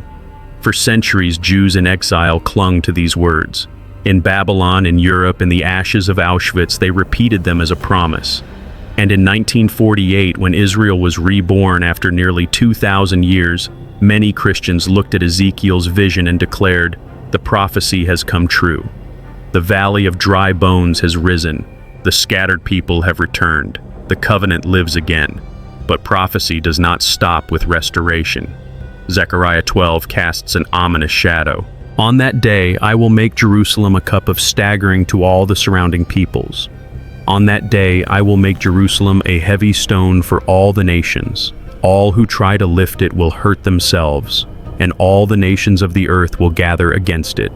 Speaker 1: For centuries, Jews in exile clung to these words. In Babylon, in Europe, in the ashes of Auschwitz, they repeated them as a promise. And in 1948, when Israel was reborn after nearly 2,000 years, many Christians looked at Ezekiel's vision and declared, "The prophecy has come true. The valley of dry bones has risen. The scattered people have returned. The covenant lives again." But prophecy does not stop with restoration. Zechariah 12 casts an ominous shadow. "On that day I will make Jerusalem a cup of staggering to all the surrounding peoples. On that day I will make Jerusalem a heavy stone for all the nations. All who try to lift it will hurt themselves, and all the nations of the earth will gather against it.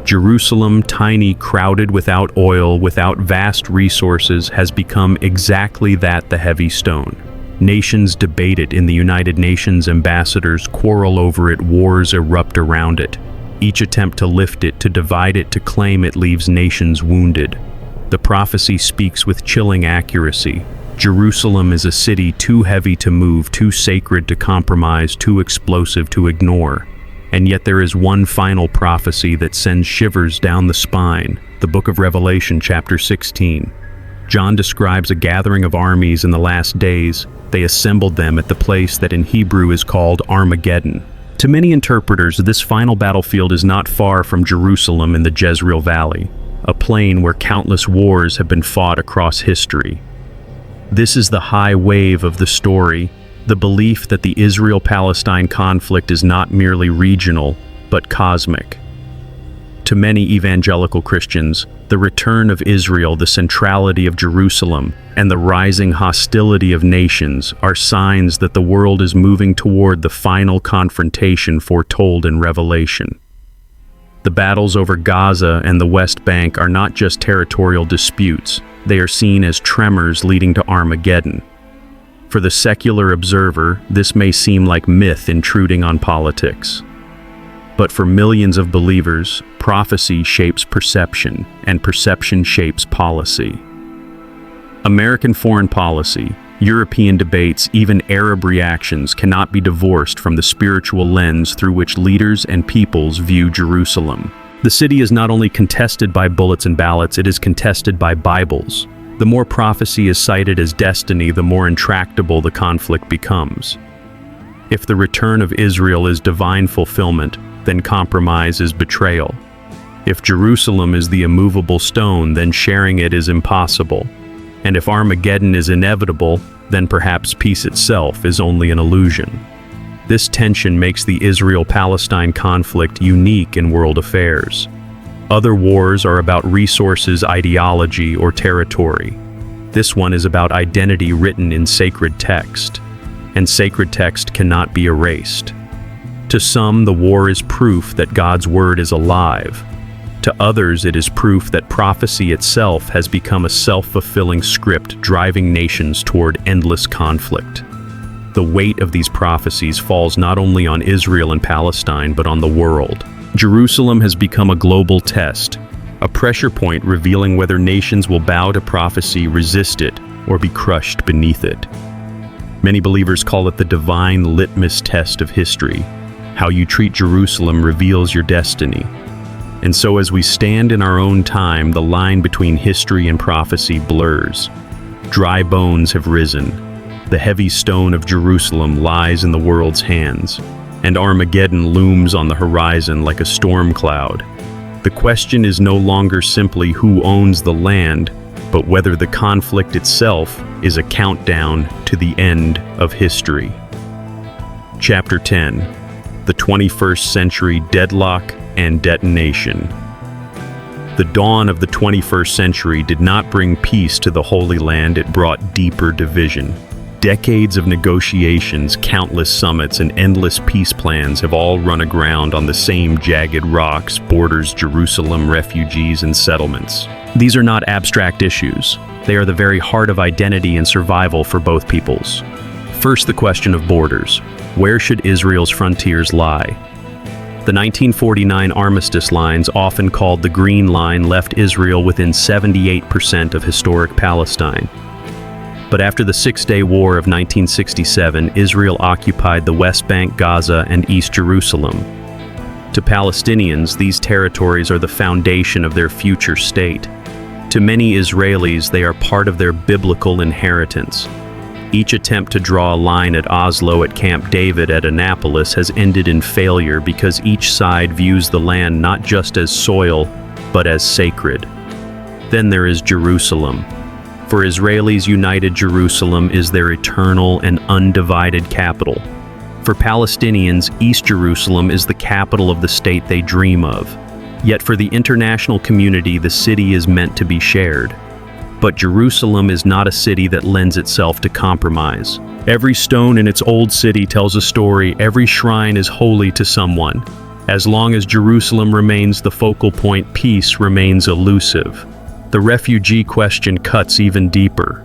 Speaker 1: Jerusalem, tiny, crowded, without oil, without vast resources, has become exactly that, the heavy stone. Nations debate it in the United Nations, ambassadors quarrel over it, wars erupt around it. Each attempt to lift it, to divide it, to claim it leaves nations wounded. The prophecy speaks with chilling accuracy. Jerusalem is a city too heavy to move, too sacred to compromise, too explosive to ignore. And yet there is one final prophecy that sends shivers down the spine, the book of Revelation, chapter 16. John describes a gathering of armies in the last days. They assembled them at the place that in Hebrew is called Armageddon. To many interpreters, this final battlefield is not far from Jerusalem in the Jezreel Valley, a plain where countless wars have been fought across history. This is the high wave of the story, the belief that the Israel-Palestine conflict is not merely regional, but cosmic. To many evangelical Christians, the return of Israel, the centrality of Jerusalem, and the rising hostility of nations are signs that the world is moving toward the final confrontation foretold in Revelation. The battles over Gaza and the West Bank are not just territorial disputes, they are seen as tremors leading to Armageddon. For the secular observer, this may seem like myth intruding on politics. But for millions of believers, prophecy shapes perception, and perception shapes policy. American foreign policy, European debates, even Arab reactions cannot be divorced from the spiritual lens through which leaders and peoples view Jerusalem. The city is not only contested by bullets and ballots, it is contested by Bibles. The more prophecy is cited as destiny, the more intractable the conflict becomes. If the return of Israel is divine fulfillment, then compromise is betrayal. If Jerusalem is the immovable stone, then sharing it is impossible. And if Armageddon is inevitable, then perhaps peace itself is only an illusion. This tension makes the Israel-Palestine conflict unique in world affairs. Other wars are about resources, ideology, or territory. This one is about identity written in sacred text, and sacred text cannot be erased. To some, the war is proof that God's word is alive. To others, it is proof that prophecy itself has become a self-fulfilling script driving nations toward endless conflict. The weight of these prophecies falls not only on Israel and Palestine, but on the world. Jerusalem has become a global test, a pressure point revealing whether nations will bow to prophecy, resist it, or be crushed beneath it. Many believers call it the divine litmus test of history. How you treat Jerusalem reveals your destiny. And so as we stand in our own time, the line between history and prophecy blurs. Dry bones have risen. The heavy stone of Jerusalem lies in the world's hands, and Armageddon looms on the horizon like a storm cloud. The question is no longer simply who owns the land, but whether the conflict itself is a countdown to the end of history. Chapter 10: The 21st Century Deadlock and Detonation. The dawn of the 21st century did not bring peace to the Holy Land, it brought deeper division. Decades of negotiations, countless summits, and endless peace plans have all run aground on the same jagged rocks, borders, Jerusalem, refugees, and settlements. These are not abstract issues. They are the very heart of identity and survival for both peoples. First, the question of borders. Where should Israel's frontiers lie? The 1949 armistice lines, often called the Green Line, left Israel within 78% of historic Palestine. But after the Six-Day War of 1967, Israel occupied the West Bank, Gaza, and East Jerusalem. To Palestinians, these territories are the foundation of their future state. To many Israelis, they are part of their biblical inheritance. Each attempt to draw a line at Oslo, at Camp David, at Annapolis has ended in failure because each side views the land not just as soil, but as sacred. Then there is Jerusalem. For Israelis, united Jerusalem is their eternal and undivided capital. For Palestinians, East Jerusalem is the capital of the state they dream of. Yet for the international community, the city is meant to be shared. But Jerusalem is not a city that lends itself to compromise. Every stone in its old city tells a story. Every shrine is holy to someone. As long as Jerusalem remains the focal point, peace remains elusive. The refugee question cuts even deeper.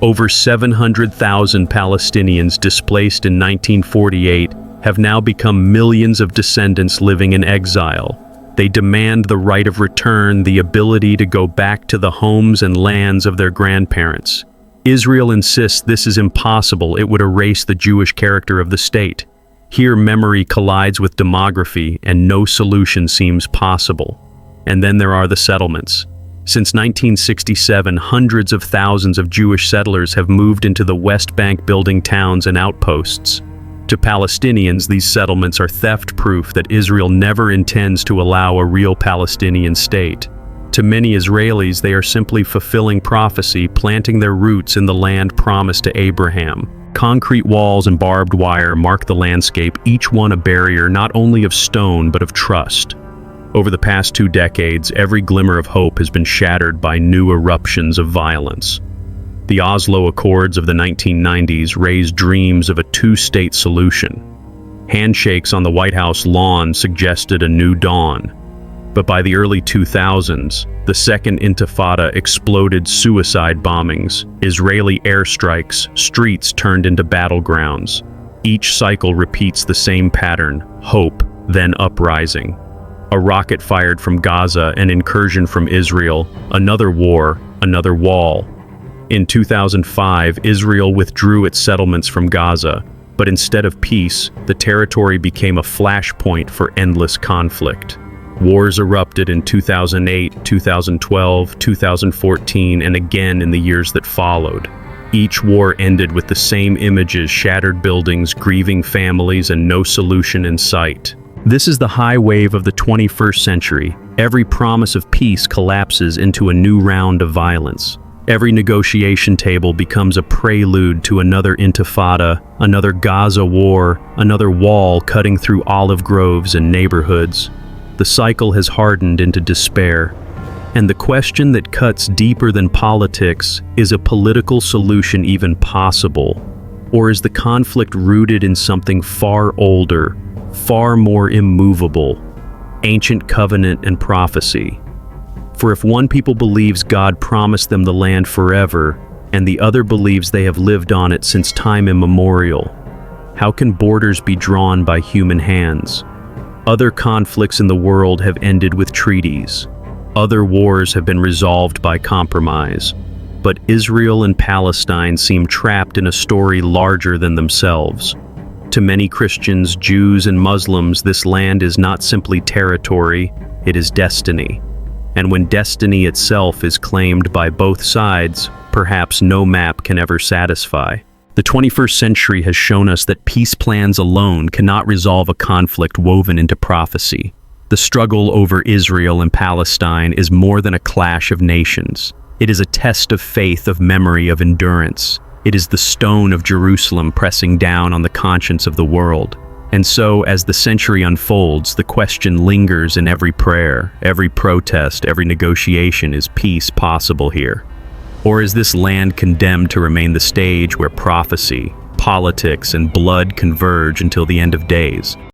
Speaker 1: Over 700,000 Palestinians displaced in 1948 have now become millions of descendants living in exile. They demand the right of return, the ability to go back to the homes and lands of their grandparents. Israel insists this is impossible. It would erase the Jewish character of the state. Here, memory collides with demography, and no solution seems possible. And then there are the settlements. Since 1967, hundreds of thousands of Jewish settlers have moved into the West Bank, building towns and outposts. To Palestinians, these settlements are theft-proof that Israel never intends to allow a real Palestinian state. To many Israelis, they are simply fulfilling prophecy, planting their roots in the land promised to Abraham. Concrete walls and barbed wire mark the landscape, each one a barrier not only of stone but of trust. Over the past 2 decades, every glimmer of hope has been shattered by new eruptions of violence. The Oslo Accords of the 1990s raised dreams of a 2-state solution. Handshakes on the White House lawn suggested a new dawn. But by the early 2000s, the Second Intifada exploded, suicide bombings, Israeli airstrikes, streets turned into battlegrounds. Each cycle repeats the same pattern: hope, then uprising. A rocket fired from Gaza, an incursion from Israel, another war, another wall. In 2005, Israel withdrew its settlements from Gaza, but instead of peace, the territory became a flashpoint for endless conflict. Wars erupted in 2008, 2012, 2014, and again in the years that followed. Each war ended with the same images: shattered buildings, grieving families, and no solution in sight. This is the high wave of the 21st century. Every promise of peace collapses into a new round of violence. Every negotiation table becomes a prelude to another intifada, another Gaza war, another wall cutting through olive groves and neighborhoods. The cycle has hardened into despair. And the question that cuts deeper than politics: is a political solution even possible? Or is the conflict rooted in something far older, far more immovable: ancient covenant and prophecy? For if one people believes God promised them the land forever, and the other believes they have lived on it since time immemorial, how can borders be drawn by human hands? Other conflicts in the world have ended with treaties. Other wars have been resolved by compromise. But Israel and Palestine seem trapped in a story larger than themselves. To many Christians, Jews, and Muslims, this land is not simply territory, it is destiny. And when destiny itself is claimed by both sides, perhaps no map can ever satisfy. The 21st century has shown us that peace plans alone cannot resolve a conflict woven into prophecy. The struggle over Israel and Palestine is more than a clash of nations. It is a test of faith, of memory, of endurance. It is the stone of Jerusalem pressing down on the conscience of the world. And so, as the century unfolds, the question lingers in every prayer, every protest, every negotiation: is peace possible here? Or is this land condemned to remain the stage where prophecy, politics, and blood converge until the end of days?